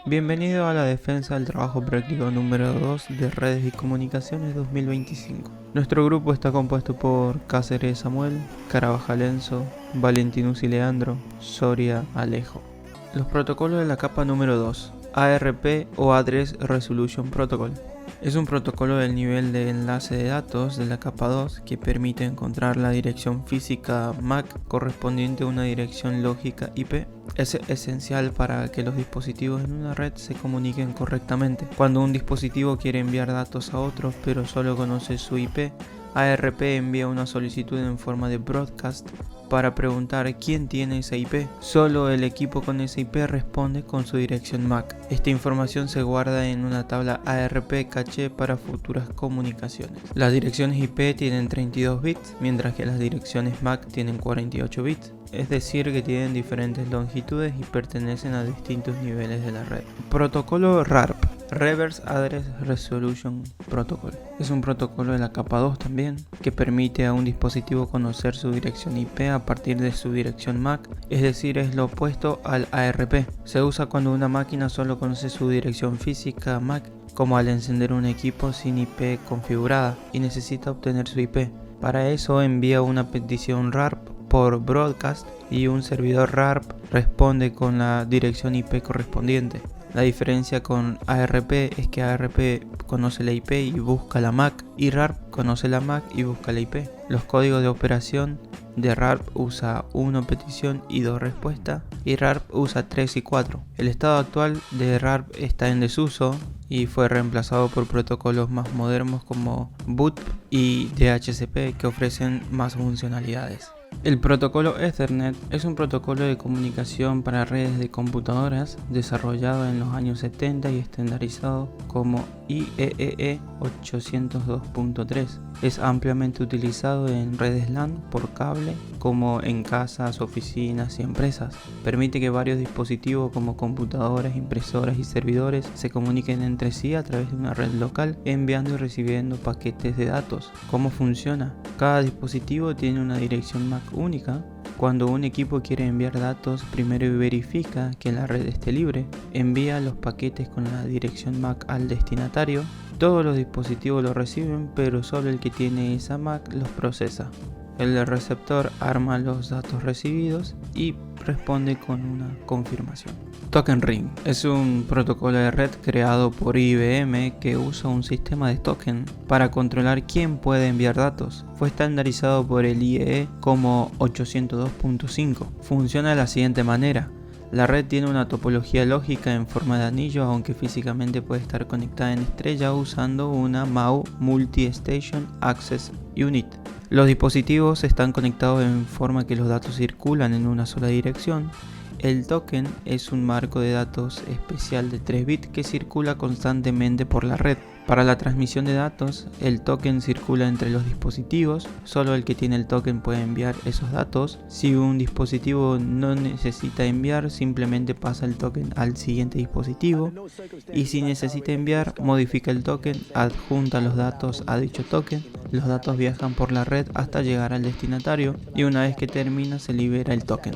Bienvenido a la defensa del trabajo práctico número 2 de redes y comunicaciones 2025. Nuestro grupo está compuesto por Cáceres Samuel, Carabajal Enzo, Valentinus y Leandro, Soria Alejo. Los protocolos de la capa número 2, ARP o Address Resolution Protocol. Es un protocolo del nivel de enlace de datos de la capa 2 que permite encontrar la dirección física MAC correspondiente a una dirección lógica IP. Es esencial para que los dispositivos en una red se comuniquen correctamente. Cuando un dispositivo quiere enviar datos a otros pero solo conoce su IP, ARP envía una solicitud en forma de broadcast para preguntar quién tiene esa IP. Solo el equipo con esa IP responde con su dirección MAC. Esta información se guarda en una tabla ARP caché para futuras comunicaciones. Las direcciones IP tienen 32 bits, mientras que las direcciones MAC tienen 48 bits. Es decir, que tienen diferentes longitudes y pertenecen a distintos niveles de la red. Protocolo RARP, Reverse Address Resolution Protocol. Es un protocolo de la capa 2 también, que permite a un dispositivo conocer su dirección IP a partir de su dirección MAC, es decir, es lo opuesto al ARP. Se usa cuando una máquina solo conoce su dirección física MAC, como al encender un equipo sin IP configurada y necesita obtener su IP. Para eso envía una petición RARP por broadcast y un servidor RARP responde con la dirección IP correspondiente. La diferencia con ARP es que ARP conoce la IP y busca la MAC, y RARP conoce la MAC y busca la IP. Los códigos de operación de RARP usa 1 petición y 2 respuesta, y RARP usa 3 y 4. El estado actual de RARP está en desuso y fue reemplazado por protocolos más modernos como BOOTP y DHCP que ofrecen más funcionalidades. El protocolo Ethernet es un protocolo de comunicación para redes de computadoras desarrollado en los años 70 y estandarizado como IEEE 802.3. Es ampliamente utilizado en redes LAN por cable, como en casas, oficinas y empresas. Permite que varios dispositivos como computadoras, impresoras y servidores se comuniquen entre sí a través de una red local, enviando y recibiendo paquetes de datos. ¿Cómo funciona? Cada dispositivo tiene una dirección MAC única. Cuando un equipo quiere enviar datos, primero verifica que la red esté libre, envía los paquetes con la dirección MAC al destinatario. Todos los dispositivos lo reciben, pero solo el que tiene esa MAC los procesa. El receptor arma los datos recibidos y responde con una confirmación. Token Ring es un protocolo de red creado por IBM que usa un sistema de token para controlar quién puede enviar datos. Fue estandarizado por el IEEE como 802.5. Funciona de la siguiente manera. La red tiene una topología lógica en forma de anillo, aunque físicamente puede estar conectada en estrella usando una MAU Multi-Station Access Unit. Los dispositivos están conectados en forma que los datos circulan en una sola dirección. El token es un marco de datos especial de 3 bits que circula constantemente por la red. Para la transmisión de datos, el token circula entre los dispositivos. Solo el que tiene el token puede enviar esos datos. Si un dispositivo no necesita enviar, simplemente pasa el token al siguiente dispositivo. Y si necesita enviar, modifica el token, adjunta los datos a dicho token. Los datos viajan por la red hasta llegar al destinatario y una vez que termina se libera el token.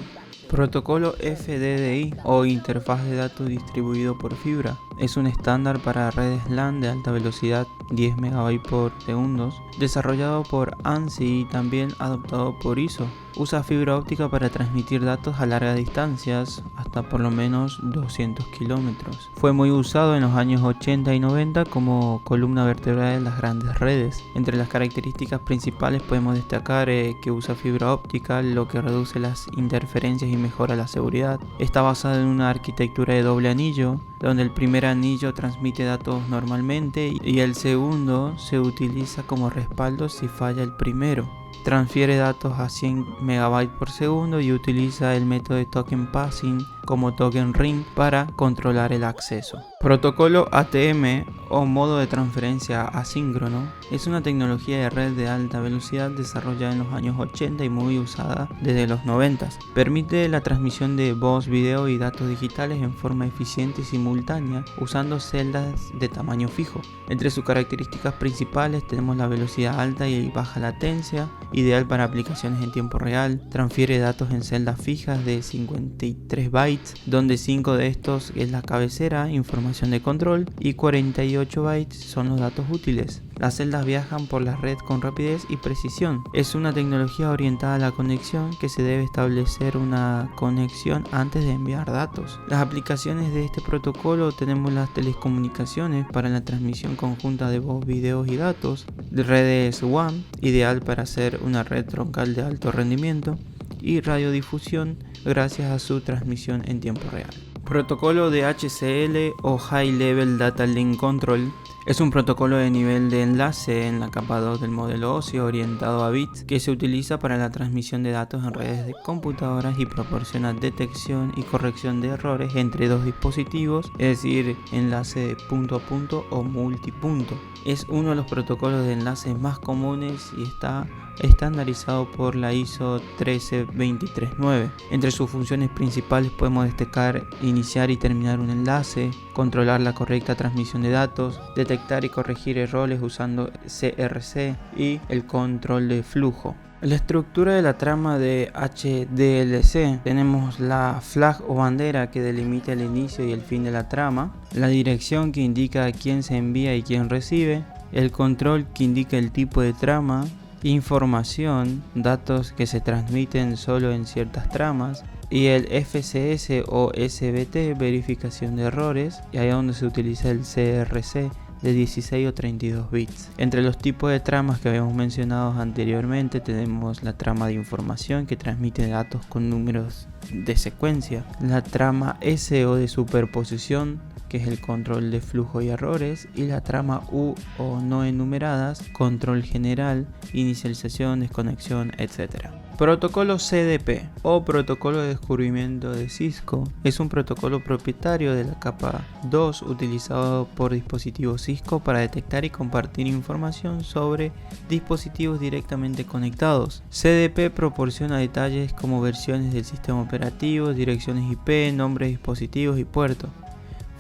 Protocolo FDDI o Interfaz de Datos Distribuido por Fibra es un estándar para redes LAN de alta velocidad 10 MB por segundo, desarrollado por ANSI y también adoptado por ISO. Usa fibra óptica para transmitir datos a largas distancias, hasta por lo menos 200 kilómetros. Fue muy usado en los años 80 y 90 como columna vertebral de las grandes redes. Entre las características principales podemos destacar que usa fibra óptica, lo que reduce las interferencias y mejora la seguridad. Está basado en una arquitectura de doble anillo, donde el primer anillo transmite datos normalmente y el segundo se utiliza como respaldo si falla el primero. Transfiere datos a 100 MB por segundo y utiliza el método de token passing como token ring para controlar el acceso. Protocolo ATM o modo de transferencia asíncrono es una tecnología de red de alta velocidad desarrollada en los años 80 y muy usada desde los 90. Permite la transmisión de voz, video y datos digitales en forma eficiente y simultánea usando celdas de tamaño fijo. Entre sus características principales tenemos la velocidad alta y baja latencia, ideal para aplicaciones en tiempo real, transfiere datos en celdas fijas de 53 bytes, donde 5 de estos es la cabecera, información de control, y 48 bytes son los datos útiles. Las celdas viajan por la red con rapidez y precisión. Es una tecnología orientada a la conexión que se debe establecer una conexión antes de enviar datos. Las aplicaciones de este protocolo tenemos las telecomunicaciones para la transmisión conjunta de voz, videos y datos, de redes WAN, ideal para hacer una red troncal de alto rendimiento, y radiodifusión gracias a su transmisión en tiempo real. Protocolo de HCL o High Level Data Link Control es un protocolo de nivel de enlace en la capa 2 del modelo óseo orientado a bits que se utiliza para la transmisión de datos en redes de computadoras y proporciona detección y corrección de errores entre dos dispositivos, es decir, enlace de punto a punto o multipunto. Es uno de los protocolos de enlace más comunes y está estandarizado por la ISO 13239. Entre sus funciones principales podemos destacar iniciar y terminar un enlace, controlar la correcta transmisión de datos, detectar y corregir errores usando CRC y el control de flujo. La estructura de la trama de HDLC: tenemos la flag o bandera que delimita el inicio y el fin de la trama, la dirección que indica a quién se envía y quién recibe, el control que indica el tipo de trama, información, datos que se transmiten solo en ciertas tramas, y el FCS o SBT, verificación de errores, y ahí es donde se utiliza el CRC de 16 o 32 bits. Entre los tipos de tramas que habíamos mencionado anteriormente tenemos la trama de información que transmite datos con números de secuencia, la trama S o de superposición que es el control de flujo y errores, y la trama U o no enumeradas, control general, inicialización, desconexión, etc. Protocolo CDP o protocolo de descubrimiento de Cisco es un protocolo propietario de la capa 2 utilizado por dispositivos Cisco para detectar y compartir información sobre dispositivos directamente conectados. CDP proporciona detalles como versiones del sistema operativo, direcciones IP, nombres de dispositivos y puertos.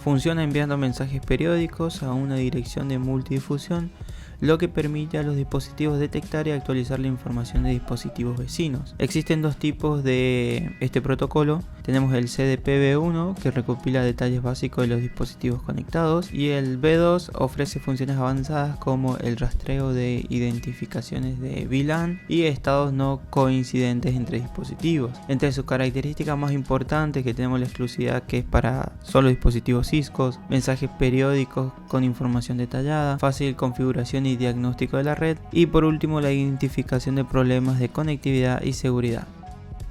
Funciona enviando mensajes periódicos a una dirección de multidifusión, lo que permite a los dispositivos detectar y actualizar la información de dispositivos vecinos. Existen dos tipos de este protocolo. Tenemos el CDP-B1 que recopila detalles básicos de los dispositivos conectados, y el B2 ofrece funciones avanzadas como el rastreo de identificaciones de VLAN y estados no coincidentes entre dispositivos. Entre sus características más importantes que tenemos la exclusividad que es para solo dispositivos Cisco, mensajes periódicos con información detallada, fácil configuración y diagnóstico de la red, y por último la identificación de problemas de conectividad y seguridad.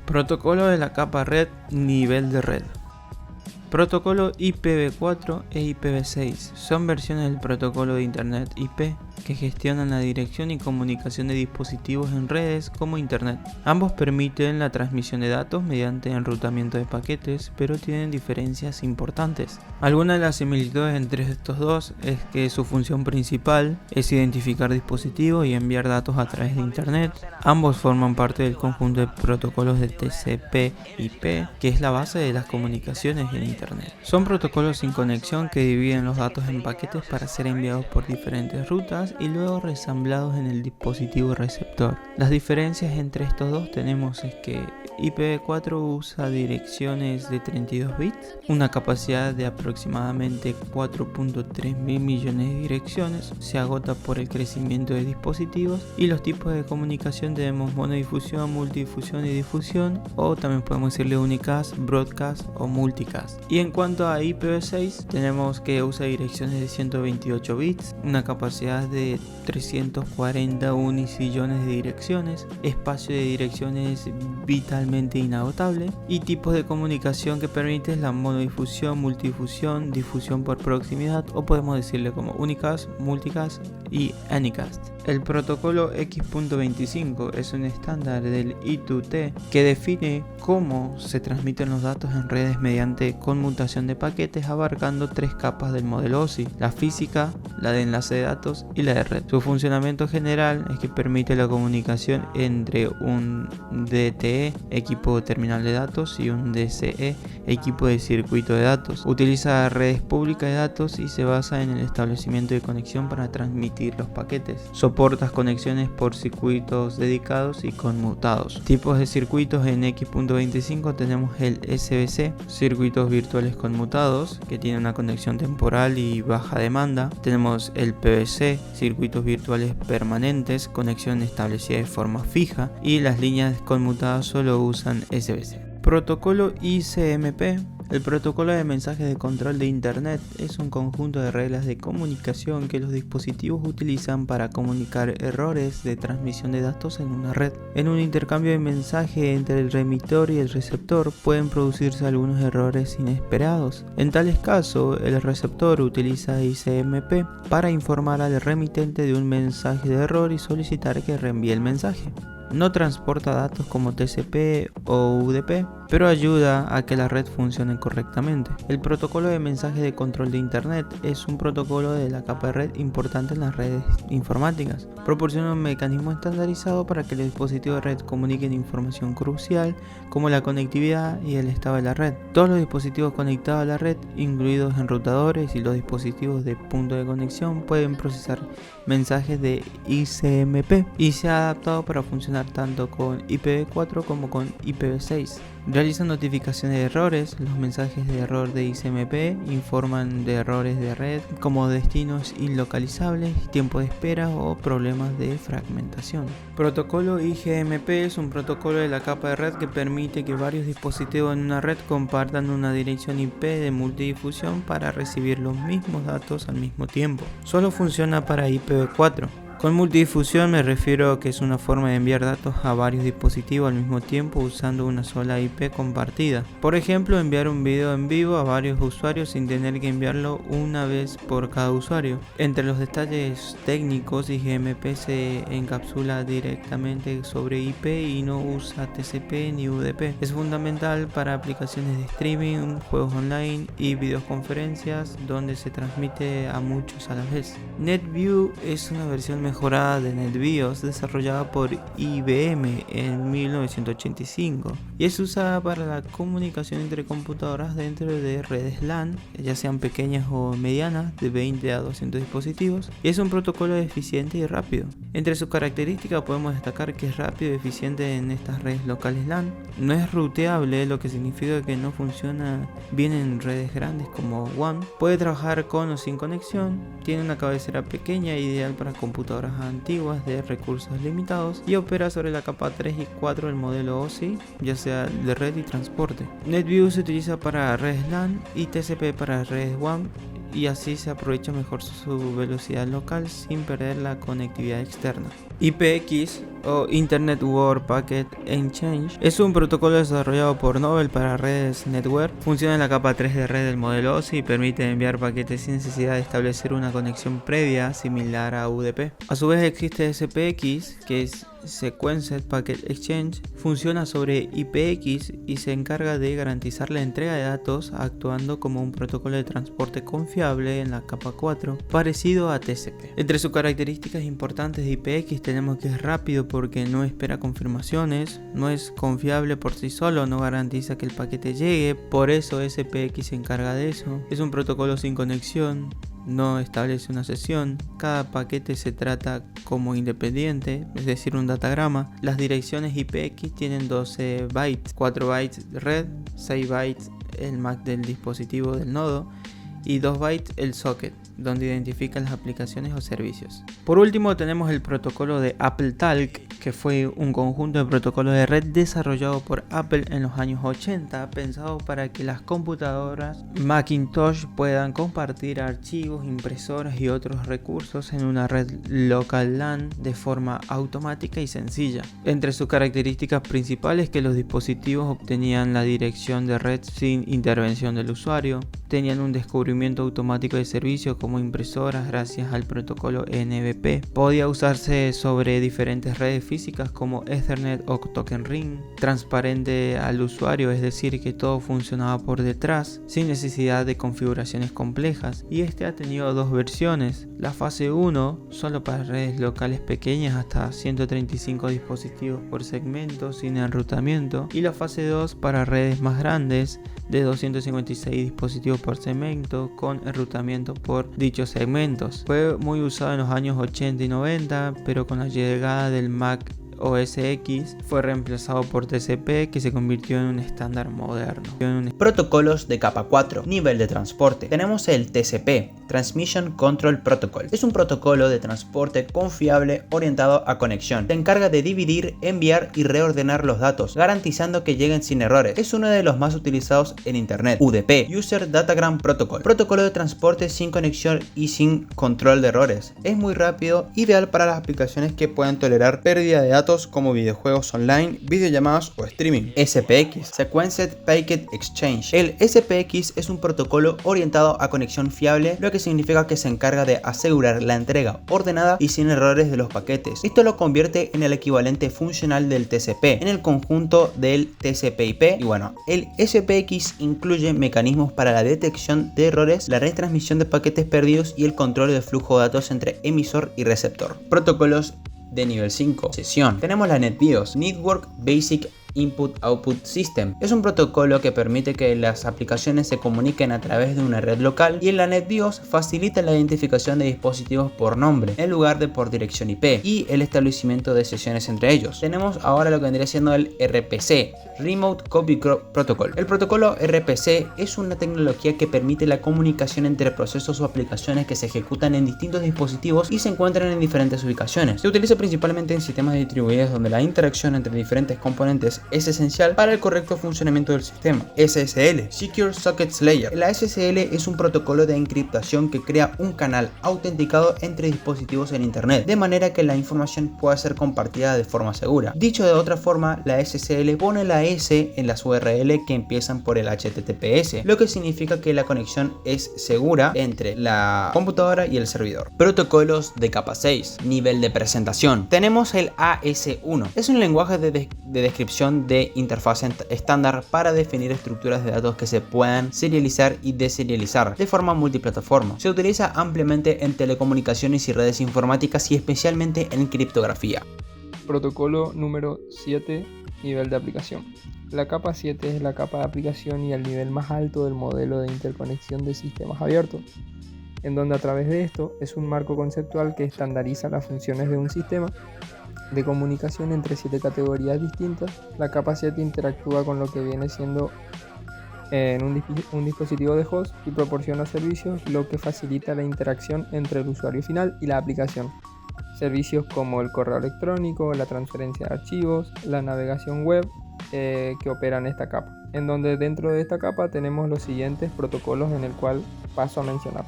Protocolo de la capa red, nivel de red. Protocolo IPv4 e IPv6 son versiones del protocolo de Internet IP que gestionan la dirección y comunicación de dispositivos en redes como Internet. Ambos permiten la transmisión de datos mediante enrutamiento de paquetes, pero tienen diferencias importantes. Algunas de las similitudes entre estos dos es que su función principal es identificar dispositivos y enviar datos a través de Internet. Ambos forman parte del conjunto de protocolos de TCP/IP, que es la base de las comunicaciones en Internet. Son protocolos sin conexión que dividen los datos en paquetes para ser enviados por diferentes rutas y luego resamblados en el dispositivo receptor. Las diferencias entre estos dos tenemos es que IPv4 usa direcciones de 32 bits, una capacidad de aproximadamente 4.3 mil millones de direcciones, se agota por el crecimiento de dispositivos, y los tipos de comunicación tenemos monodifusión, multidifusión y difusión, o también podemos decirle unicast, broadcast o multicast. Y en cuanto a IPv6 tenemos que usa direcciones de 128 bits, una capacidad de 340 unisillones de direcciones, espacio de direcciones vitalmente inagotable, y tipos de comunicación que permiten la monodifusión, multidifusión, difusión por proximidad, o podemos decirle como unicast, multicast y anycast. El protocolo X.25 es un estándar del I2T que define cómo se transmiten los datos en redes mediante conmutación de paquetes, abarcando tres capas del modelo OSI: la física, la de enlace de datos y la de red. Su funcionamiento general es que permite la comunicación entre un DTE, equipo terminal de datos, y un DCE, equipo de circuito de datos. Utiliza redes públicas de datos y se basa en el establecimiento de conexión para transmitir los paquetes. Soporta conexiones por circuitos dedicados y conmutados. Tipos de circuitos: en X.25 tenemos el SVC, circuitos virtuales conmutados, que tiene una conexión temporal y baja demanda. Tenemos el PVC, circuitos virtuales permanentes, conexión establecida de forma fija, y las líneas conmutadas solo usan SVC. Protocolo ICMP. El protocolo de mensajes de control de Internet es un conjunto de reglas de comunicación que los dispositivos utilizan para comunicar errores de transmisión de datos en una red. En un intercambio de mensaje entre el emisor y el receptor pueden producirse algunos errores inesperados. En tales casos, el receptor utiliza ICMP para informar al remitente de un mensaje de error y solicitar que reenvíe el mensaje. No transporta datos como TCP o UDP, pero ayuda a que la red funcione correctamente. El protocolo de mensajes de control de Internet es un protocolo de la capa de red importante en las redes informáticas. Proporciona un mecanismo estandarizado para que los dispositivos de red comuniquen información crucial como la conectividad y el estado de la red. Todos los dispositivos conectados a la red, incluidos enrutadores y los dispositivos de punto de conexión, pueden procesar mensajes de ICMP y se ha adaptado para funcionar tanto con IPv4 como con IPv6. Realizan notificaciones de errores. Los mensajes de error de ICMP informan de errores de red como destinos inlocalizables, tiempo de espera o problemas de fragmentación. Protocolo IGMP es un protocolo de la capa de red que permite que varios dispositivos en una red compartan una dirección IP de multidifusión para recibir los mismos datos al mismo tiempo. Solo funciona para IPv4. Con multidifusión me refiero a que es una forma de enviar datos a varios dispositivos al mismo tiempo usando una sola IP compartida. Por ejemplo, enviar un video en vivo a varios usuarios sin tener que enviarlo una vez por cada usuario. Entre los detalles técnicos, IGMP se encapsula directamente sobre IP y no usa TCP ni UDP. Es fundamental para aplicaciones de streaming, juegos online y videoconferencias donde se transmite a muchos a la vez. NetView es una versión mejorada de NetBIOS desarrollada por IBM en 1985 y es usada para la comunicación entre computadoras dentro de redes LAN, ya sean pequeñas o medianas, de 20 a 200 dispositivos, y es un protocolo eficiente y rápido. Entre sus características podemos destacar que es rápido y eficiente en estas redes locales LAN, no es ruteable, lo que significa que no funciona bien en redes grandes como WAN, puede trabajar con o sin conexión, tiene una cabecera pequeña ideal para computadoras antiguas de recursos limitados y opera sobre la capa 3 y 4 del modelo OSI, ya sea de red y transporte. NetView se utiliza para redes LAN y TCP para redes WAN, y así se aprovecha mejor su velocidad local sin perder la conectividad externa. IPX o Internet Word Packet Exchange es un protocolo desarrollado por Novell para redes network. Funciona en la capa 3 de red del modelo OSI y permite enviar paquetes sin necesidad de establecer una conexión previa similar a UDP. A su vez existe SPX, que es Sequenced Packet Exchange, funciona sobre IPX y se encarga de garantizar la entrega de datos actuando como un protocolo de transporte confiable en la capa 4, parecido a TCP. Entre sus características importantes de IPX tenemos que es rápido porque no espera confirmaciones, no es confiable por sí solo, no garantiza que el paquete llegue, por eso SPX se encarga de eso. Es un protocolo sin conexión, no establece una sesión, cada paquete se trata como independiente, es decir, un datagrama. Las direcciones IPX tienen 12 bytes, 4 bytes de red, 6 bytes el MAC del dispositivo del nodo y 2 bytes el socket, donde identifican las aplicaciones o servicios. Por último tenemos el protocolo de AppleTalk, que fue un conjunto de protocolos de red desarrollado por Apple en los años 80, pensado para que las computadoras Macintosh puedan compartir archivos, impresoras y otros recursos en una red local LAN de forma automática y sencilla. Entre sus características principales que los dispositivos obtenían la dirección de red sin intervención del usuario, tenían un descubrimiento automático de servicios como impresoras gracias al protocolo NBP, podía usarse sobre diferentes redes físicas como Ethernet o Token Ring, transparente al usuario, es decir que todo funcionaba por detrás sin necesidad de configuraciones complejas, y este ha tenido dos versiones: la fase 1 solo para redes locales pequeñas hasta 135 dispositivos por segmento sin enrutamiento, y la fase 2 para redes más grandes de 256 dispositivos por segmento con enrutamiento por dichos segmentos. Fue muy usado en los años 80 y 90, pero con la llegada del Mac OS X fue reemplazado por TCP, que se convirtió en un estándar moderno. Protocolos de capa 4, nivel de transporte. Tenemos el TCP, Transmission Control Protocol. Es un protocolo de transporte confiable orientado a conexión. Se encarga de dividir, enviar y reordenar los datos, garantizando que lleguen sin errores. Es uno de los más utilizados en Internet. UDP, User Datagram Protocol. Protocolo de transporte sin conexión y sin control de errores. Es muy rápido, ideal para las aplicaciones que puedan tolerar pérdida de datos como videojuegos online, videollamadas o streaming. SPX, Sequenced Packet Exchange. El SPX es un protocolo orientado a conexión fiable, lo que significa que se encarga de asegurar la entrega ordenada y sin errores de los paquetes. Esto lo convierte en el equivalente funcional del TCP en el conjunto del TCP/IP. Y bueno, el SPX incluye mecanismos para la detección de errores, la retransmisión de paquetes perdidos y el control del flujo de datos entre emisor y receptor. Protocolos de nivel 5. Sesión. Tenemos la NetBIOS, Network Basic Input-Output System. Es un protocolo que permite que las aplicaciones se comuniquen a través de una red local, y en la NetBIOS facilita la identificación de dispositivos por nombre en lugar de por dirección IP y el establecimiento de sesiones entre ellos. Tenemos ahora lo que vendría siendo el RPC, Remote Copy Protocol. El protocolo RPC es una tecnología que permite la comunicación entre procesos o aplicaciones que se ejecutan en distintos dispositivos y se encuentran en diferentes ubicaciones. Se utiliza principalmente en sistemas distribuidos donde la interacción entre diferentes componentes es esencial para el correcto funcionamiento del sistema. SSL, Secure Sockets Layer. La SSL es un protocolo de encriptación que crea un canal autenticado entre dispositivos en Internet, de manera que la información pueda ser compartida de forma segura. Dicho de otra forma, la SSL pone la S en las URL que empiezan por el HTTPS, lo que significa que la conexión es segura entre la computadora y el servidor. Protocolos de capa 6, nivel de presentación. Tenemos el AS1. Es un lenguaje de descripción de interfaz estándar para definir estructuras de datos que se puedan serializar y deserializar de forma multiplataforma. Se utiliza ampliamente en telecomunicaciones y redes informáticas, y especialmente en criptografía. Protocolo número 7, nivel de aplicación. La capa 7 es la capa de aplicación y el nivel más alto del modelo de interconexión de sistemas abiertos, en donde a través de esto es un marco conceptual que estandariza las funciones de un sistema de comunicación entre 7 categorías distintas. La capa 7 interactúa con lo que viene siendo un dispositivo de host y proporciona servicios, lo que facilita la interacción entre el usuario final y la aplicación. Servicios como el correo electrónico, la transferencia de archivos, la navegación web que operan esta capa, en donde dentro de esta capa tenemos los siguientes protocolos en el cual paso a mencionar.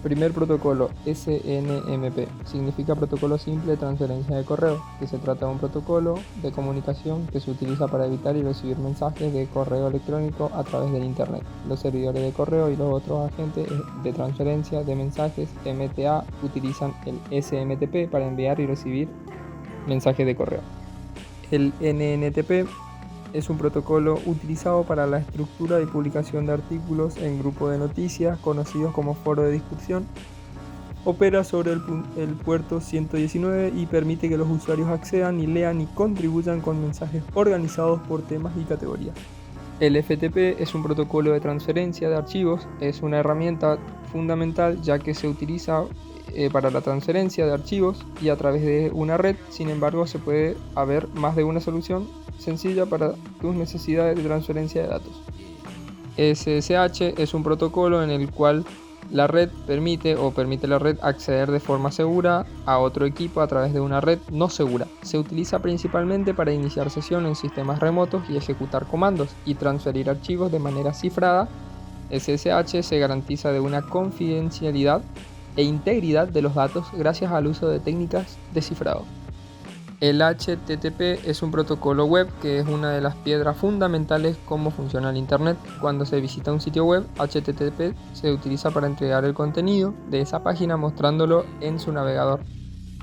Primer protocolo, SNMP, significa protocolo simple de transferencia de correo, que se trata de un protocolo de comunicación que se utiliza para evitar y recibir mensajes de correo electrónico a través del Internet. Los servidores de correo y los otros agentes de transferencia de mensajes MTA utilizan el SMTP para enviar y recibir mensajes de correo. El NNTP es un protocolo utilizado para la estructura y publicación de artículos en grupos de noticias conocidos como foro de discusión. Opera sobre el puerto 119 y permite que los usuarios accedan y lean y contribuyan con mensajes organizados por temas y categorías. El FTP es un protocolo de transferencia de archivos. Es una herramienta fundamental ya que se utiliza para la transferencia de archivos y a través de una red. Sin embargo, se puede haber más de una solución sencilla para tus necesidades de transferencia de datos. SSH es un protocolo en el cual la red permite la red acceder de forma segura a otro equipo a través de una red no segura. Se utiliza principalmente para iniciar sesión en sistemas remotos y ejecutar comandos y transferir archivos de manera cifrada. SSH se garantiza de una confidencialidad e integridad de los datos gracias al uso de técnicas de cifrado. El HTTP es un protocolo web que es una de las piedras fundamentales cómo funciona el Internet. Cuando se visita un sitio web, HTTP se utiliza para entregar el contenido de esa página mostrándolo en su navegador.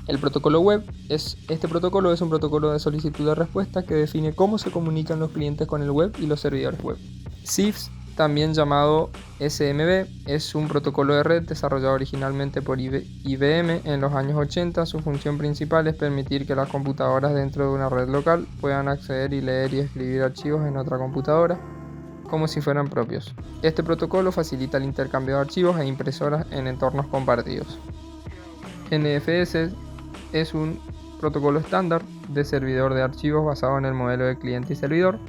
El protocolo web este protocolo es un protocolo de solicitud de respuesta que define cómo se comunican los clientes con el web y los servidores web. CIFS, también llamado SMB, es un protocolo de red desarrollado originalmente por IBM en los años 80. Su función principal es permitir que las computadoras dentro de una red local puedan acceder y leer y escribir archivos en otra computadora como si fueran propios. Este protocolo facilita el intercambio de archivos e impresoras en entornos compartidos. NFS es un protocolo estándar de servidor de archivos basado en el modelo de cliente y servidor,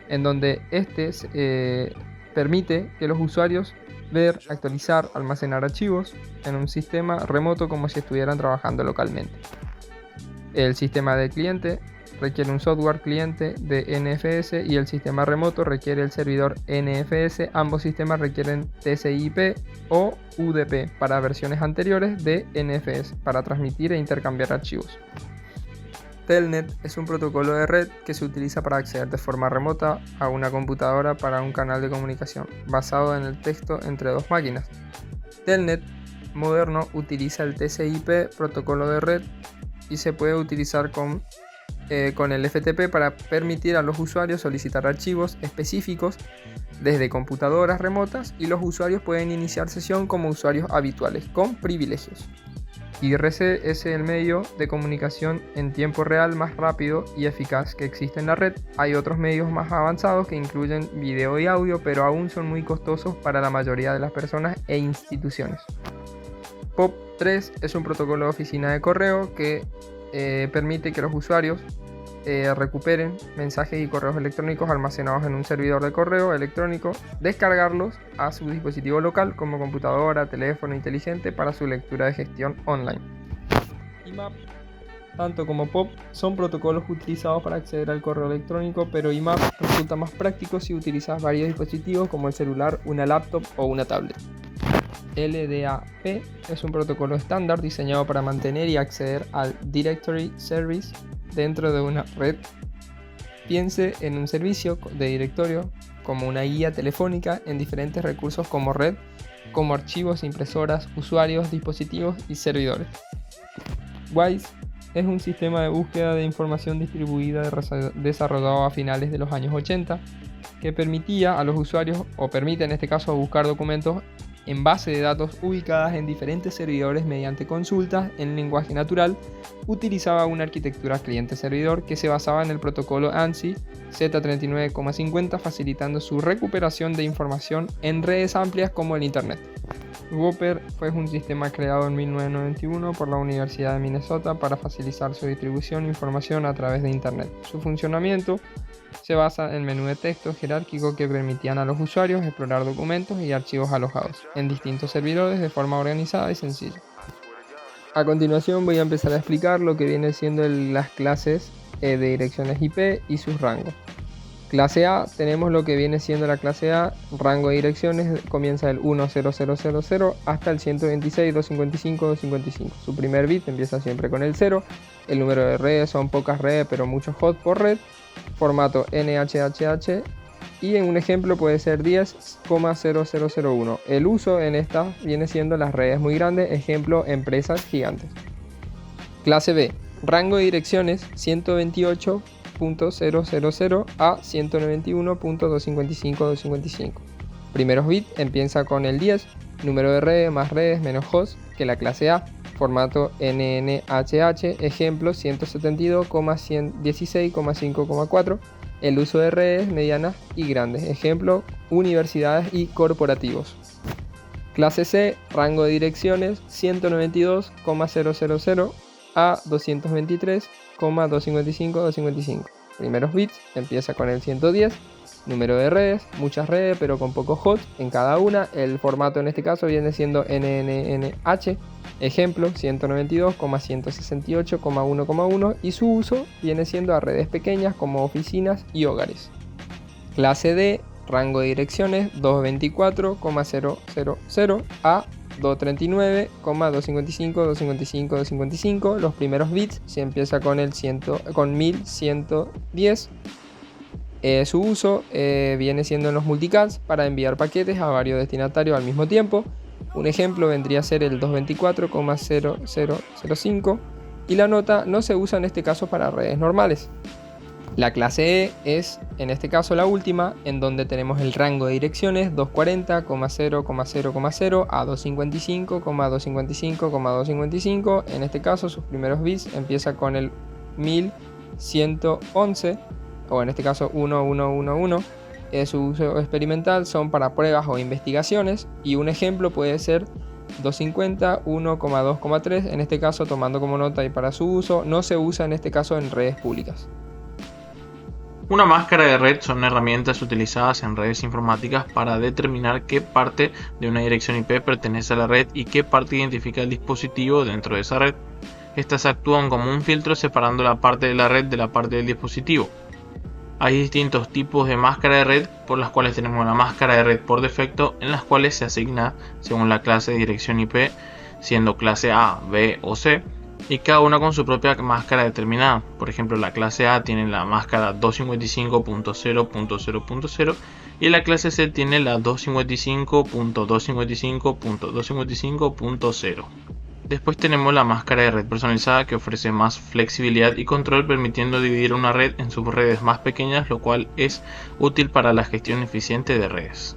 en donde permite que los usuarios ver, actualizar, almacenar archivos en un sistema remoto como si estuvieran trabajando localmente. El sistema de cliente requiere un software cliente de NFS y el sistema remoto requiere el servidor NFS. Ambos sistemas requieren TCP/IP o UDP para versiones anteriores de NFS para transmitir e intercambiar archivos. Telnet es un protocolo de red que se utiliza para acceder de forma remota a una computadora para un canal de comunicación basado en el texto entre dos máquinas. Telnet moderno utiliza el TCP/IP protocolo de red y se puede utilizar con el FTP para permitir a los usuarios solicitar archivos específicos desde computadoras remotas, y los usuarios pueden iniciar sesión como usuarios habituales con privilegios. IRC es el medio de comunicación en tiempo real más rápido y eficaz que existe en la red. Hay otros medios más avanzados que incluyen video y audio, pero aún son muy costosos para la mayoría de las personas e instituciones. POP3 es un protocolo de oficina de correo que permite que los usuarios recuperen mensajes y correos electrónicos almacenados en un servidor de correo electrónico, descargarlos a su dispositivo local como computadora, teléfono inteligente para su lectura de gestión online. IMAP, tanto como POP, son protocolos utilizados para acceder al correo electrónico, pero IMAP resulta más práctico si utilizas varios dispositivos como el celular, una laptop o una tablet. LDAP es un protocolo estándar diseñado para mantener y acceder al Directory Service dentro de una red. Piense en un servicio de directorio como una guía telefónica en diferentes recursos como red, como archivos, impresoras, usuarios, dispositivos y servidores. WISE es un sistema de búsqueda de información distribuida desarrollado a finales de los años 80 que permitía a los usuarios, o permite en este caso, buscar documentos en base de datos ubicadas en diferentes servidores mediante consultas en lenguaje natural. Utilizaba una arquitectura cliente-servidor que se basaba en el protocolo ANSI Z39,50, facilitando su recuperación de información en redes amplias como el Internet. Whopper fue un sistema creado en 1991 por la Universidad de Minnesota para facilitar su distribución de información a través de Internet. Su funcionamiento se basa en menú de texto jerárquico que permitían a los usuarios explorar documentos y archivos alojados en distintos servidores de forma organizada y sencilla. A continuación voy a empezar a explicar lo que viene siendo las clases de direcciones IP y sus rangos. Clase A, tenemos lo que viene siendo la clase A, rango de direcciones comienza del 10000 hasta el 126.255.255. Su primer bit empieza siempre con el 0, el número de redes son pocas redes pero muchos hosts por red, formato NHHH, y en un ejemplo puede ser 10,0001. El uso en esta viene siendo las redes muy grandes, ejemplo empresas gigantes. Clase B, rango de direcciones 128.000 a 191.255.255. Primeros bits empieza con el 10, número de redes más redes menos hosts que la clase A, formato NNHH, ejemplo 172,116,5,4. El uso de redes medianas y grandes, ejemplo universidades y corporativos. Clase C, rango de direcciones 192,000 a 223,255.255. Primeros bits empieza con el 110, número de redes, muchas redes pero con pocos hosts en cada una. El formato en este caso viene siendo NNNH, ejemplo 192,168,1,1, y su uso viene siendo a redes pequeñas como oficinas y hogares. Clase D, rango de direcciones 224,000 a 239,255.255.255. Los primeros bits se empieza con 1110. Su uso viene siendo en los multicast para enviar paquetes a varios destinatarios al mismo tiempo. Un ejemplo vendría a ser el 224,0005 y la nota no se usa en este caso para redes normales. La clase E es en este caso la última, en donde tenemos el rango de direcciones 240,0,0,0 a 255,255,255. En este caso sus primeros bits empieza con el 1111 o en este caso 1111. Su uso experimental son para pruebas o investigaciones y un ejemplo puede ser 250, 1,2,3, en este caso tomando como nota y para su uso. No se usa en este caso en redes públicas. Una máscara de red son herramientas utilizadas en redes informáticas para determinar qué parte de una dirección IP pertenece a la red y qué parte identifica el dispositivo dentro de esa red. Estas actúan como un filtro separando la parte de la red de la parte del dispositivo. Hay distintos tipos de máscara de red, por las cuales tenemos una máscara de red por defecto, en las cuales se asigna según la clase de dirección IP, siendo clase A, B o C, y cada una con su propia máscara determinada. Por ejemplo, la clase A tiene la máscara 255.0.0.0 y la clase C tiene la 255.255.255.0. Después tenemos la máscara de red personalizada, que ofrece más flexibilidad y control, permitiendo dividir una red en subredes más pequeñas, lo cual es útil para la gestión eficiente de redes.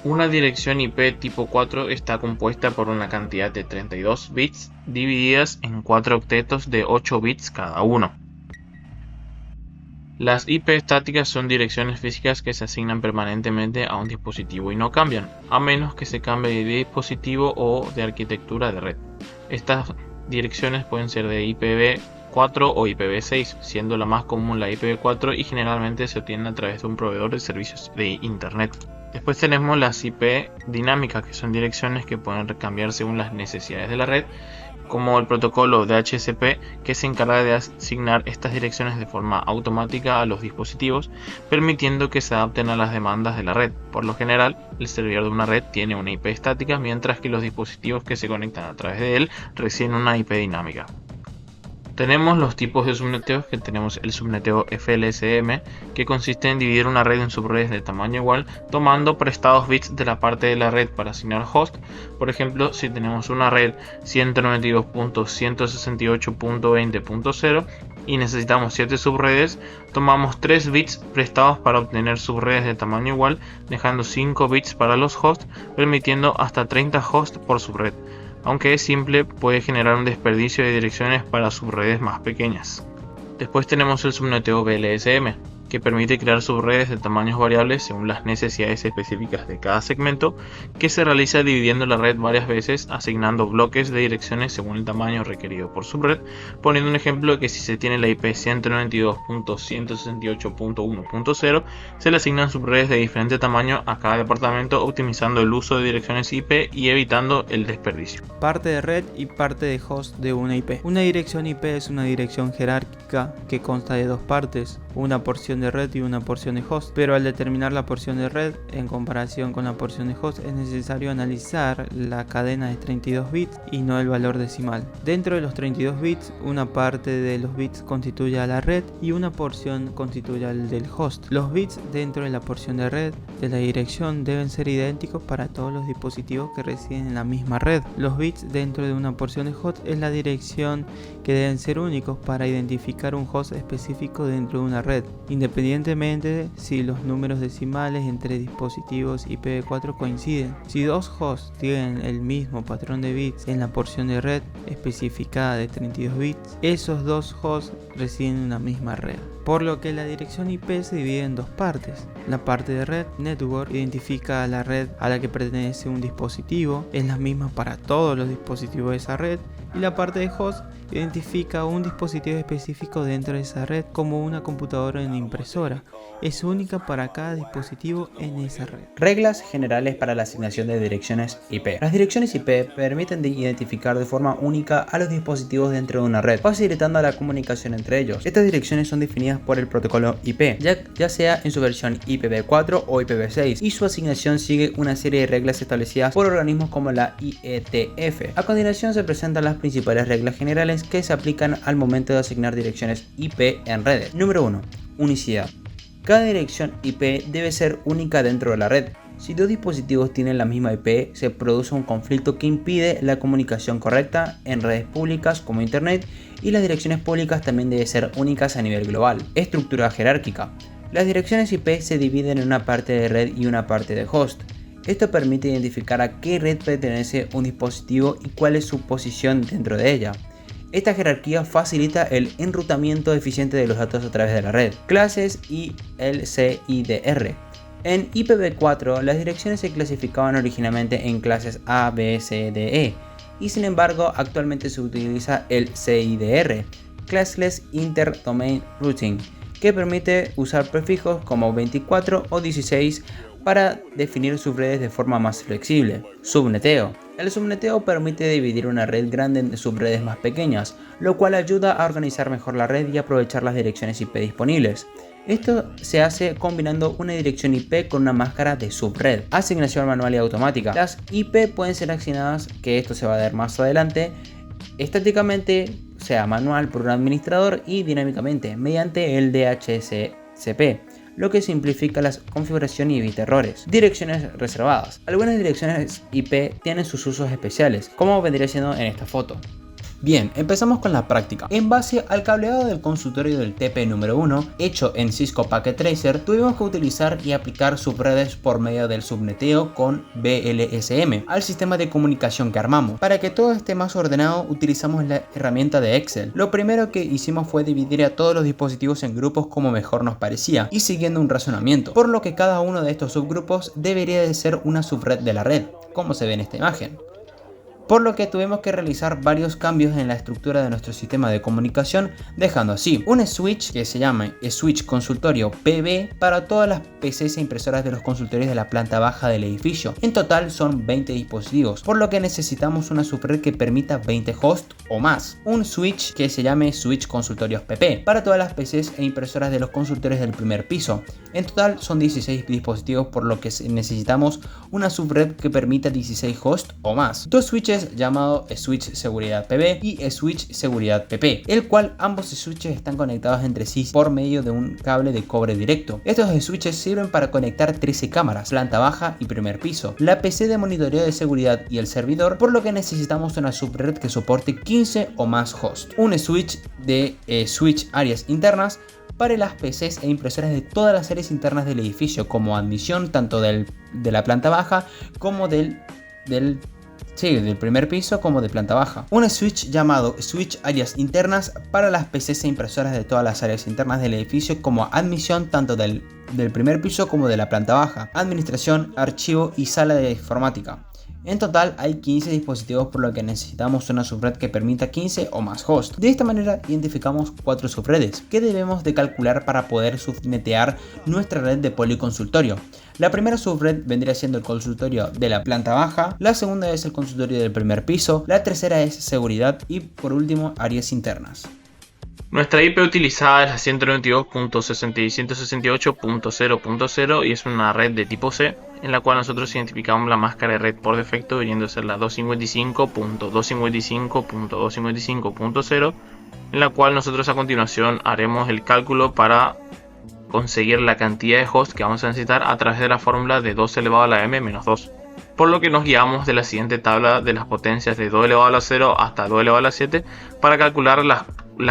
Una dirección IP tipo 4 está compuesta por una cantidad de 32 bits divididas en 4 octetos de 8 bits cada uno. Las IP estáticas son direcciones físicas que se asignan permanentemente a un dispositivo y no cambian, a menos que se cambie de dispositivo o de arquitectura de red. Estas direcciones pueden ser de IPv4 o IPv6, siendo la más común la IPv4 y generalmente se obtienen a través de un proveedor de servicios de Internet. Después tenemos las IP dinámicas, que son direcciones que pueden cambiar según las necesidades de la red, como el protocolo DHCP, que se encarga de asignar estas direcciones de forma automática a los dispositivos, permitiendo que se adapten a las demandas de la red. Por lo general, el servidor de una red tiene una IP estática, mientras que los dispositivos que se conectan a través de él reciben una IP dinámica. Tenemos los tipos de subneteos, que tenemos el subneteo FLSM, que consiste en dividir una red en subredes de tamaño igual, tomando prestados bits de la parte de la red para asignar host. Por ejemplo, si tenemos una red 192.168.20.0 y necesitamos 7 subredes, tomamos 3 bits prestados para obtener subredes de tamaño igual, dejando 5 bits para los hosts, permitiendo hasta 30 hosts por subred. Aunque es simple, puede generar un desperdicio de direcciones para subredes más pequeñas. Después tenemos el subneteo VLSM, que permite crear subredes de tamaños variables según las necesidades específicas de cada segmento, que se realiza dividiendo la red varias veces, asignando bloques de direcciones según el tamaño requerido por subred, poniendo un ejemplo que si se tiene la IP 192.168.1.0, se le asignan subredes de diferente tamaño a cada departamento, optimizando el uso de direcciones IP y evitando el desperdicio. Parte de red y parte de host de una IP. Una dirección IP es una dirección jerárquica que consta de dos partes, una porción de red y una porción de host, pero al determinar la porción de red en comparación con la porción de host es necesario analizar la cadena de 32 bits y no el valor decimal. Dentro de los 32 bits, una parte de los bits constituye a la red y una porción constituye al del host. Los bits dentro de la porción de red de la dirección deben ser idénticos para todos los dispositivos que residen en la misma red. Los bits dentro de una porción de host es la dirección que deben ser únicos para identificar un host específico dentro de una red, independientemente si los números decimales entre dispositivos IPv4 coinciden. Si dos hosts tienen el mismo patrón de bits en la porción de red especificada de 32 bits, esos dos hosts residen en una misma red. Por lo que la dirección IP se divide en dos partes. La parte de red, network, identifica a la red a la que pertenece un dispositivo, es la misma para todos los dispositivos de esa red, y la parte de host identifica un dispositivo específico dentro de esa red, como una computadora o una impresora. Es única para cada dispositivo en esa red. Reglas generales para la asignación de direcciones IP. Las direcciones IP permiten identificar de forma única a los dispositivos dentro de una red, facilitando la comunicación entre ellos. Estas direcciones son definidas por el protocolo IP, ya sea en su versión IPv4 o IPv6, y su asignación sigue una serie de reglas establecidas por organismos como la IETF. A continuación se presentan las principales reglas generales que se aplican al momento de asignar direcciones IP en redes. Número 1. Unicidad. Cada dirección IP debe ser única dentro de la red. Si dos dispositivos tienen la misma IP, se produce un conflicto que impide la comunicación correcta en redes públicas como Internet, y las direcciones públicas también deben ser únicas a nivel global. Estructura jerárquica. Las direcciones IP se dividen en una parte de red y una parte de host. Esto permite identificar a qué red pertenece un dispositivo y cuál es su posición dentro de ella. Esta jerarquía facilita el enrutamiento eficiente de los datos a través de la red. Clases y el CIDR. En IPv4, las direcciones se clasificaban originalmente en clases A, B, C, D, E, y sin embargo actualmente se utiliza el CIDR, Classless Inter-Domain Routing, que permite usar prefijos como 24 o 16 para definir subredes de forma más flexible. Subneteo. El subneteo permite dividir una red grande en subredes más pequeñas, lo cual ayuda a organizar mejor la red y aprovechar las direcciones IP disponibles. Esto se hace combinando una dirección IP con una máscara de subred. Asignación manual y automática. Las IP pueden ser asignadas, que esto se va a ver más adelante, estáticamente, sea manual por un administrador, y dinámicamente mediante el DHCP, lo que simplifica la configuración y evita errores. Direcciones reservadas. Algunas direcciones IP tienen sus usos especiales, como vendría siendo en esta foto. Bien, empezamos con la práctica. En base al cableado del consultorio del TP número 1, hecho en Cisco Packet Tracer, tuvimos que utilizar y aplicar subredes por medio del subneteo con BLSM al sistema de comunicación que armamos. Para que todo esté más ordenado, utilizamos la herramienta de Excel. Lo primero que hicimos fue dividir a todos los dispositivos en grupos como mejor nos parecía, y siguiendo un razonamiento, por lo que cada uno de estos subgrupos debería de ser una subred de la red, como se ve en esta imagen. Por lo que tuvimos que realizar varios cambios en la estructura de nuestro sistema de comunicación, dejando así un switch que se llama switch consultorio PB para todas las PCs e impresoras de los consultorios de la planta baja del edificio. En total son 20 dispositivos, por lo que necesitamos una subred que permita 20 hosts o más. Un switch que se llame switch consultorios PP para todas las PCs e impresoras de los consultorios del primer piso. En total son 16 dispositivos, por lo que necesitamos una subred que permita 16 hosts o más. Dos switches llamado switch seguridad PB y switch seguridad PP, el cual ambos switches están conectados entre sí por medio de un cable de cobre directo. Estos switches sirven para conectar 13 cámaras, planta baja y primer piso, la PC de monitoreo de seguridad y el servidor, por lo que necesitamos una subred que soporte 15 o más hosts. Un switch de switch áreas internas para las PCs e impresoras de todas las áreas internas del edificio, como admisión tanto de la planta baja como del primer piso como de planta baja. Un switch llamado switch áreas internas para las PCs e impresoras de todas las áreas internas del edificio, como admisión tanto del primer piso como de la planta baja, administración, archivo y sala de informática. En total hay 15 dispositivos, por lo que necesitamos una subred que permita 15 o más hosts. De esta manera identificamos 4 subredes que debemos de calcular para poder subnetear nuestra red de policonsultorio. La primera subred vendría siendo el consultorio de la planta baja, la segunda es el consultorio del primer piso, la tercera es seguridad y por último áreas internas. Nuestra IP utilizada es la 192.168.0.0 y es una red de tipo C, en la cual nosotros identificamos la máscara de red por defecto, viniendo a ser la 255.255.255.0, en la cual nosotros a continuación haremos el cálculo para conseguir la cantidad de hosts que vamos a necesitar a través de la fórmula de 2 elevado a la m menos 2. Por lo que nos guiamos de la siguiente tabla de las potencias de 2 elevado a la 0 hasta 2 elevado a la 7 para calcular la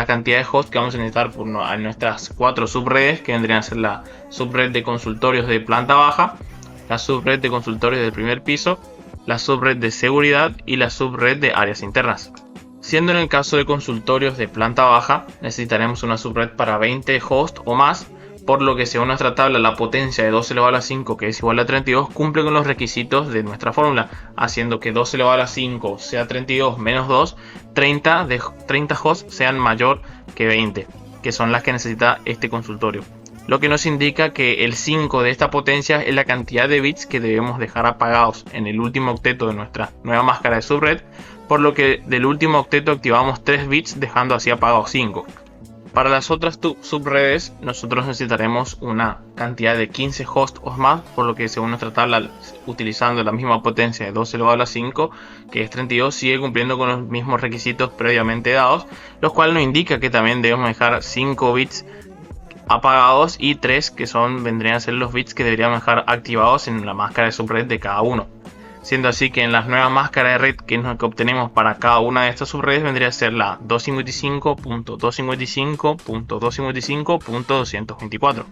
cantidad de hosts que vamos a necesitar por nuestras 4 subredes, que vendrían a ser la subred de consultorios de planta baja, la subred de consultorios del primer piso, la subred de seguridad y la subred de áreas internas. Siendo en el caso de consultorios de planta baja, necesitaremos una subred para 20 hosts o más, por lo que según nuestra tabla la potencia de 2 elevado a la 5, que es igual a 32, cumple con los requisitos de nuestra fórmula, haciendo que 2 elevado a la 5 sea 32 menos 2, 30 hosts sean mayor que 20, que son las que necesita este consultorio. Lo que nos indica que el 5 de esta potencia es la cantidad de bits que debemos dejar apagados en el último octeto de nuestra nueva máscara de subred, por lo que del último octeto activamos 3 bits dejando así apagados 5. Para las otras subredes nosotros necesitaremos una cantidad de 15 hosts o más, por lo que según nuestra tabla, utilizando la misma potencia de 2 elevado a la 5, que es 32, sigue cumpliendo con los mismos requisitos previamente dados, los cuales nos indica que también debemos dejar 5 bits apagados y 3 que vendrían a ser los bits que deberíamos dejar activados en la máscara de subred de cada uno. Siendo así que en las nuevas máscaras de red que obtenemos para cada una de estas subredes vendría a ser la 255.255.255.224.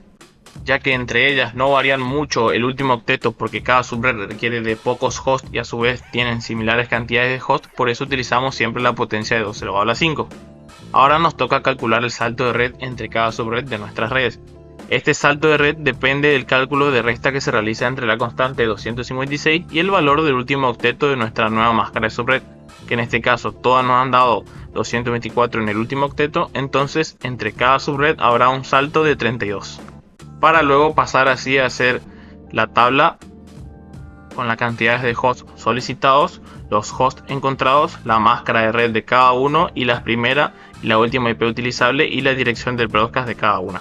Ya que entre ellas no varían mucho el último octeto porque cada subred requiere de pocos hosts y a su vez tienen similares cantidades de hosts, por eso utilizamos siempre la potencia de 2 elevado a la 5. Ahora nos toca calcular el salto de red entre cada subred de nuestras redes. Este salto de red depende del cálculo de resta que se realiza entre la constante 256 y el valor del último octeto de nuestra nueva máscara de subred, que en este caso todas nos han dado 224 en el último octeto, entonces entre cada subred habrá un salto de 32. Para luego pasar así a hacer la tabla con las cantidades de hosts solicitados, los hosts encontrados, la máscara de red de cada uno y la primera y la última IP utilizable y la dirección del broadcast de cada una.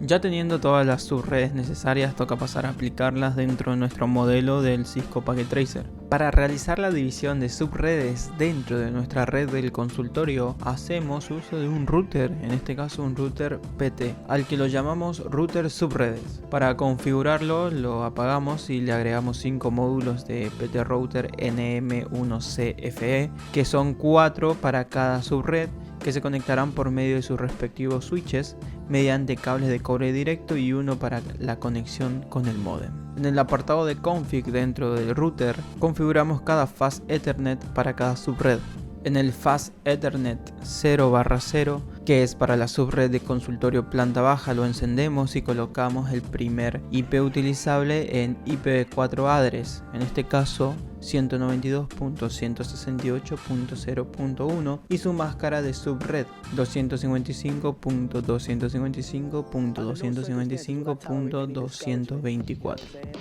Ya teniendo todas las subredes necesarias, toca pasar a aplicarlas dentro de nuestro modelo del Cisco Packet Tracer. Para realizar la división de subredes dentro de nuestra red del consultorio, hacemos uso de un router, en este caso un router PT, al que lo llamamos router subredes. Para configurarlo, lo apagamos y le agregamos 5 módulos de PT Router NM1CFE, que son 4 para cada subred, que se conectarán por medio de sus respectivos switches mediante cables de cobre directo y uno para la conexión con el módem. En el apartado de config dentro del router configuramos cada fast Ethernet para cada subred. En el fast Ethernet 0/0, que es para la subred de consultorio planta baja, lo encendemos y colocamos el primer IP utilizable en IPv4 address, en este caso 192.168.0.1 y su máscara de subred 255.255.255.224.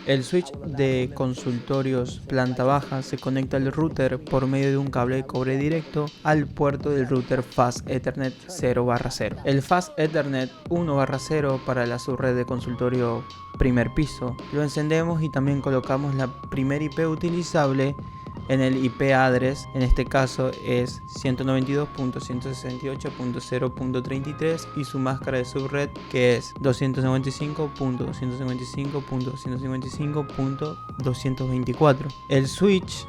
El switch de consultorios planta baja se conecta al router por medio de un cable de cobre directo al puerto del router Fast Ethernet 0/0. El Fast Ethernet 1/0 para la subred de consultorio primer piso, lo encendemos y también colocamos la primera IP utilizable en el IP address, en este caso es 192.168.0.33 y su máscara de subred que es 255.255.255.224. El switch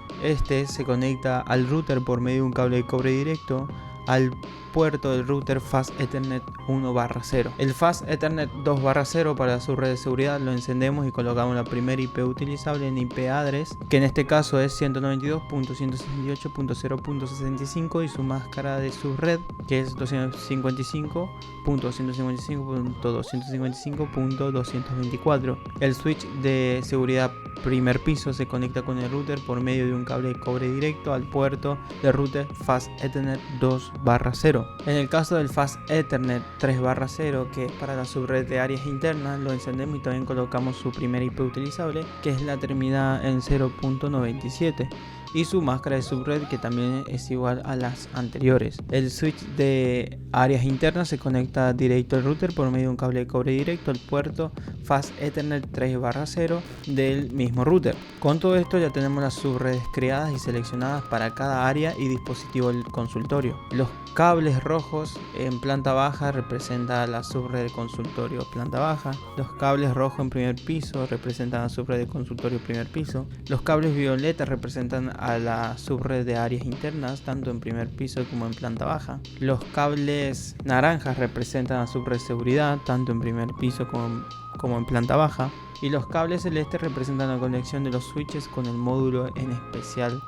se conecta al router por medio de un cable de cobre directo al puerto del router Fast Ethernet 1/0. El Fast Ethernet 2/0 para su red de seguridad lo encendemos y colocamos la primera IP utilizable en IP address, que en este caso es 192.168.0.65 y su máscara de subred que es 255.255.255.224. El switch de seguridad primer piso se conecta con el router por medio de un cable de cobre directo al puerto del router Fast Ethernet 2/0. En el caso del Fast Ethernet 3/0, que es para la subred de áreas internas, lo encendemos y también colocamos su primera IP utilizable, que es la terminada en 0.97. y su máscara de subred, que también es igual a las anteriores. El switch de áreas internas se conecta directo al router por medio de un cable de cobre directo al puerto Fast Ethernet 3/0 del mismo router. Con todo esto ya tenemos las subredes creadas y seleccionadas para cada área y dispositivo del consultorio. Los cables rojos en planta baja representan la subred de consultorio planta baja. Los cables rojos en primer piso representan la subred de consultorio primer piso. Los cables violetas representan a la subred de áreas internas, tanto en primer piso como en planta baja. Los cables naranjas representan a subred de seguridad, tanto en primer piso como en planta baja. Y los cables celestes representan la conexión de los switches con el módulo en especial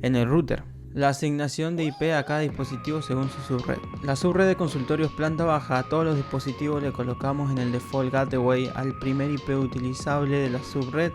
en el router. La asignación de IP a cada dispositivo según su subred. La subred de consultorios planta baja, a todos los dispositivos le colocamos en el default gateway al primer IP utilizable de la subred.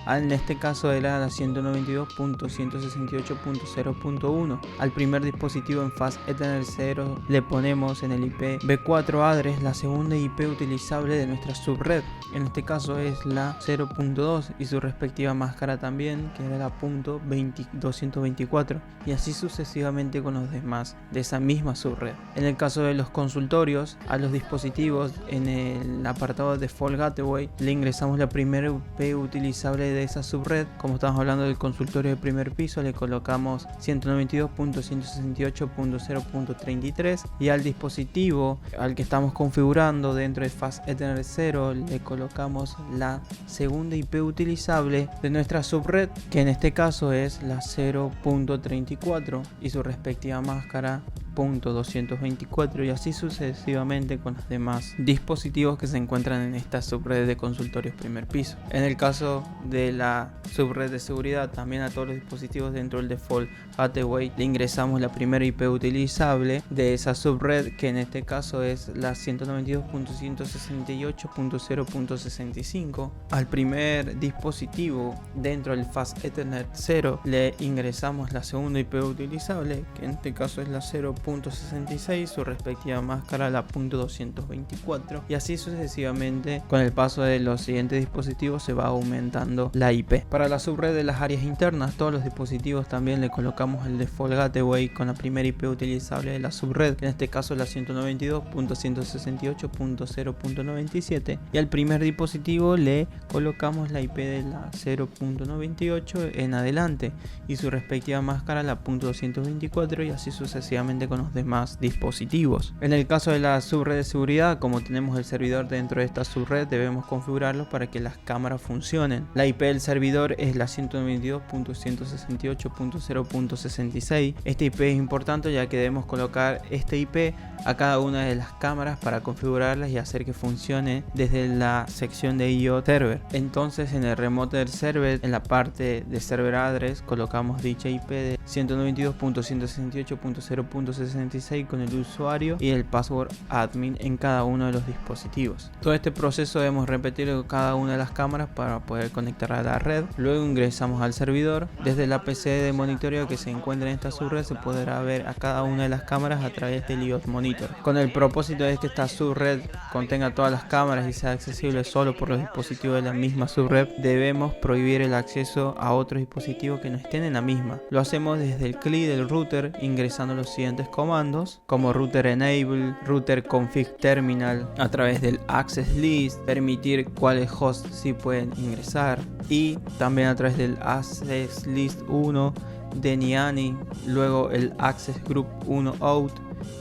En este caso era la 192.168.0.1. Al primer dispositivo en Fast Ethernet 0 le ponemos en el IPv4 address la segunda IP utilizable de nuestra subred. En este caso es la 0.2 y su respectiva máscara también, que era la .224, y así sucesivamente con los demás de esa misma subred. En el caso de los consultorios, a los dispositivos en el apartado de Default Gateway le ingresamos la primera IP utilizable de de esa subred. Como estamos hablando del consultorio de primer piso, le colocamos 192.168.0.33 y al dispositivo al que estamos configurando dentro de Fast Ethernet 0 le colocamos la segunda IP utilizable de nuestra subred, que en este caso es la 0.34 y su respectiva máscara .224, y así sucesivamente con los demás dispositivos que se encuentran en esta subred de consultorios primer piso. En el caso de la subred de seguridad, también a todos los dispositivos dentro del default gateway le ingresamos la primera IP utilizable de esa subred, que en este caso es la 192.168.0.65. Al primer dispositivo dentro del Fast Ethernet 0 le ingresamos la segunda IP utilizable, que en este caso es la 0.66, su respectiva máscara la .224, y así sucesivamente. Con el paso de los siguientes dispositivos se va aumentando la IP. Para la subred de las áreas internas, todos los dispositivos también le colocamos el default gateway con la primera IP utilizable de la subred, en este caso la 192.168.0.97, y al primer dispositivo le colocamos la IP de la 0.98 en adelante y su respectiva máscara la .224, y así sucesivamente con los demás dispositivos. En el caso de la subred de seguridad, como tenemos el servidor dentro de esta subred, debemos configurarlo para que las cámaras funcionen. La IP del servidor es la 192.168.0.66. Esta IP es importante ya que debemos colocar esta IP a cada una de las cámaras para configurarlas y hacer que funcione desde la sección de IO server. Entonces, en el remote del server, en la parte de server address, colocamos dicha IP de 192.168.0.66 con el usuario y el password admin en cada uno de los dispositivos. Todo este proceso debemos repetirlo con cada una de las cámaras para poder conectar a la red. Luego ingresamos al servidor. Desde la PC de monitoreo que se encuentra en esta subred se podrá ver a cada una de las cámaras a través del IoT Monitor. Con el propósito de que esta subred contenga todas las cámaras y sea accesible solo por los dispositivos de la misma subred, debemos prohibir el acceso a otros dispositivos que no estén en la misma. Lo hacemos desde el CLI del router ingresando los siguientes comandos como router enable, router config terminal, a través del access list, permitir cuáles hosts sí pueden ingresar, y también a través del access list 1 de Niani, luego el access group 1 out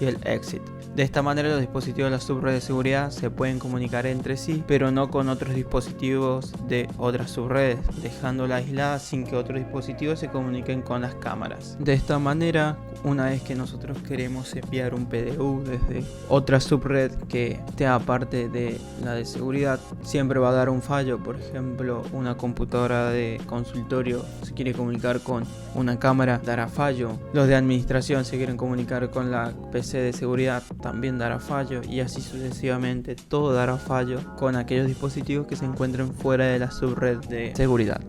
y el exit. De esta manera los dispositivos de la subred de seguridad se pueden comunicar entre sí, pero no con otros dispositivos de otras subredes, dejándola aislada sin que otros dispositivos se comuniquen con las cámaras. De esta manera, una vez que nosotros queremos enviar un PDU desde otra subred que esté aparte de la de seguridad, siempre va a dar un fallo. Por ejemplo, una computadora de consultorio se quiere comunicar con una cámara, dará fallo. Los de administración se quieren comunicar con la PC de seguridad, también dará fallo, y así sucesivamente todo dará fallo con aquellos dispositivos que se encuentren fuera de la subred de seguridad.